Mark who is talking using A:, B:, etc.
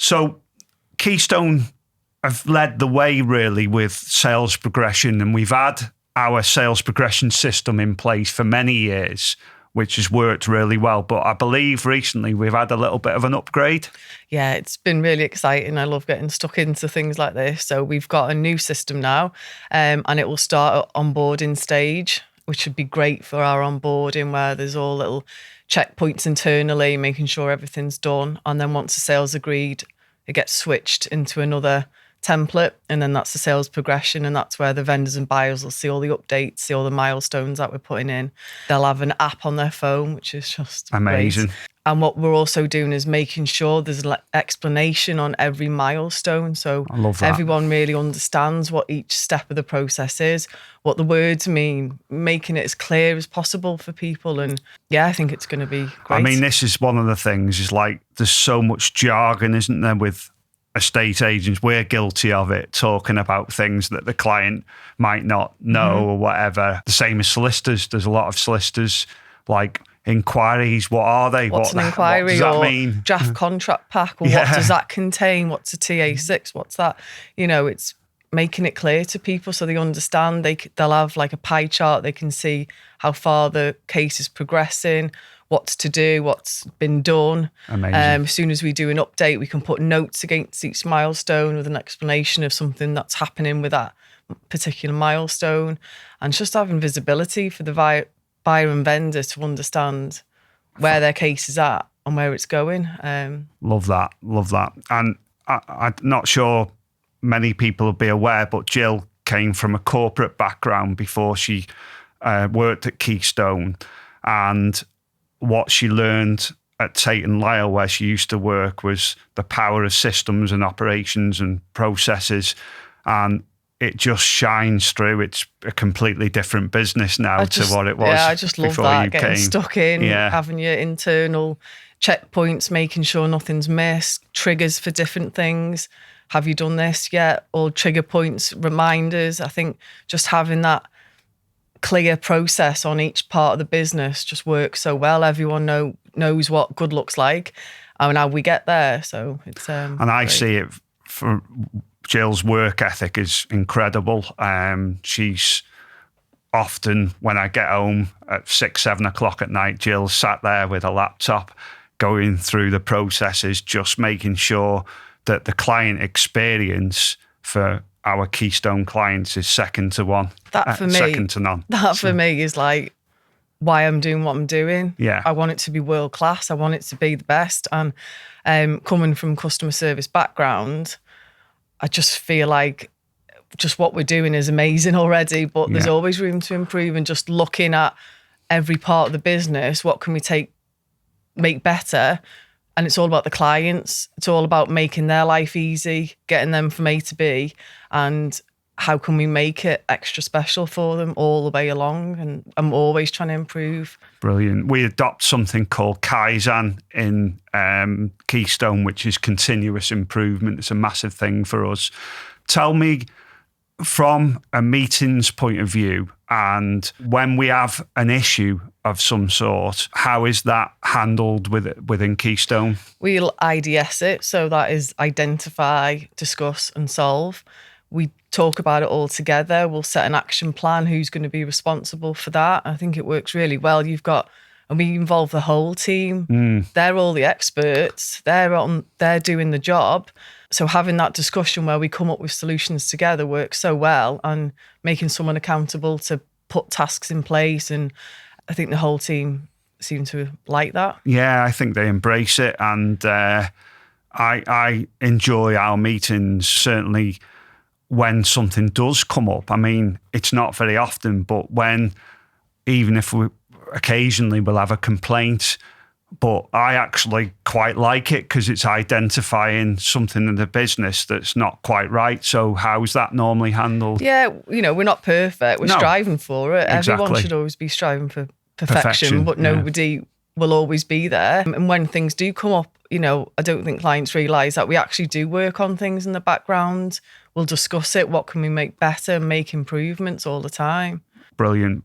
A: So Keystone have led the way really with sales progression, and we've had our sales progression system in place for many years, which has worked really well. But I believe recently we've had a little bit of an upgrade.
B: Yeah, it's been really exciting. I love getting stuck into things like this. So we've got a new system now, and it will start at onboarding stage, which would be great for our onboarding, where there's all little checkpoints internally, making sure everything's done. And then once the sales agreed, it gets switched into another template, and then that's the sales progression, and that's where the vendors and buyers will see all the updates, see all the milestones that we're putting in. They'll have an app on their phone, which is just
A: amazing.
B: Great. And what we're also doing is making sure there's an explanation on every milestone, so
A: I love that.
B: Everyone really understands what each step of the process is, what the words mean, making it as clear as possible for people. And yeah, I think it's going to be great.
A: I mean, this is one of the things, is like there's so much jargon, isn't there, with estate agents? We're guilty of it, talking about things that the client might not know or whatever. The same as solicitors. There's a lot of solicitors, like inquiries. What are they?
B: What's an inquiry?
A: What does that
B: or
A: mean?
B: Draft contract pack, or what does that contain? What's a TA6? What's that? You know, it's making it clear to people so they understand. They'll have like a pie chart. They can see how far the case is progressing, what's to do, what's been done.
A: Amazing.
B: As soon as we do an update, we can put notes against each milestone with an explanation of something that's happening with that particular milestone, and just having visibility for the buyer and vendor to understand where their case is at and where it's going.
A: Love that. And I'm not sure many people will be aware, but Jill came from a corporate background before she worked at Keystone, and what she learned at Tate and Lyle, where she used to work, was the power of systems and operations and processes, and it just shines through. It's a completely different business now to what it was.
B: Yeah, I just love that, getting stuck in,
A: Yeah.
B: having your internal checkpoints, making sure nothing's missed, triggers for different things. Have you done this yet? Or trigger points, reminders. I think just having that clear process on each part of the business just works so well. Everyone knows what good looks like and how we get there. So it's
A: and I see it for Jill's work ethic is incredible. She's often, when I get home at 6-7 o'clock at night, Jill sat there with a laptop going through the processes, just making sure that the client experience for our Keystone clients is second to one.
B: That for me,
A: second to none.
B: That for me is like why I'm doing what I'm doing.
A: Yeah.
B: I want it to be world class. I want it to be the best. And coming from customer service background, I just feel like just what we're doing is amazing already, but there's always room to improve, and just looking at every part of the business, what can we make better? And it's all about the clients. It's all about making their life easy, getting them from A to B, and how can we make it extra special for them all the way along. And I'm always trying to improve.
A: Brilliant. We adopt something called Kaizen in Keystone, which is continuous improvement. It's a massive thing for us. Tell me, from a meetings point of view, and when we have an issue of some sort, how is that handled within Keystone? We'll
B: IDS it. So that is identify, discuss and solve. We talk about it all together. We'll set an action plan. Who's going to be responsible for that? I think it works really well. And we involve the whole team. They're all the experts. They're doing the job. So having that discussion where we come up with solutions together works so well, and making someone accountable to put tasks in place. And I think the whole team seem to like that.
A: Yeah, I think they embrace it. And I enjoy our meetings, certainly when something does come up. I mean, it's not very often, but even if we occasionally we'll have a complaint, but I actually quite like it because it's identifying something in the business that's not quite right. So how's that normally handled?
B: Yeah, we're not perfect. We're striving for it.
A: Exactly.
B: Everyone should always be striving for perfection, but nobody will always be there. And when things do come up, I don't think clients realise that we actually do work on things in the background. We'll discuss it. What can we make better? Make improvements all the time.
A: Brilliant.